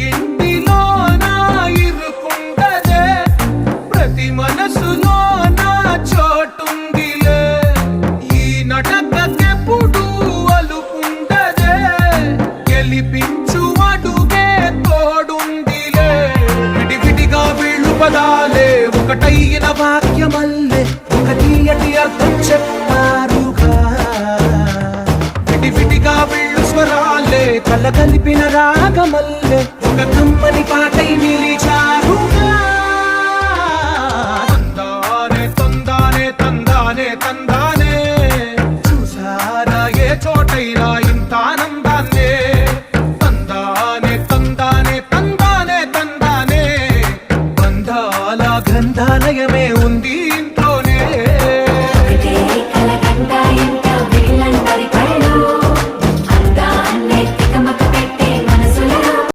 ఇంటిలోన ఇరుకుండదే, ప్రతి మనసులోన చోటుందిలే. ఈ నటకెప్పుడు అలుపుండదే, గెలిపించు అడుగే తోడుందిలే. విడివిడిగా వీళ్ళు పదాలే ఒకటైన వాక్యమల్లే ఒక తీయటి అర్థం చెప్పారుగా. విడివిడిగా వీళ్ళు స్వరాలే కలగలిపిన రాగమల్లే ఒక కమ్మని పాటై నిలిచి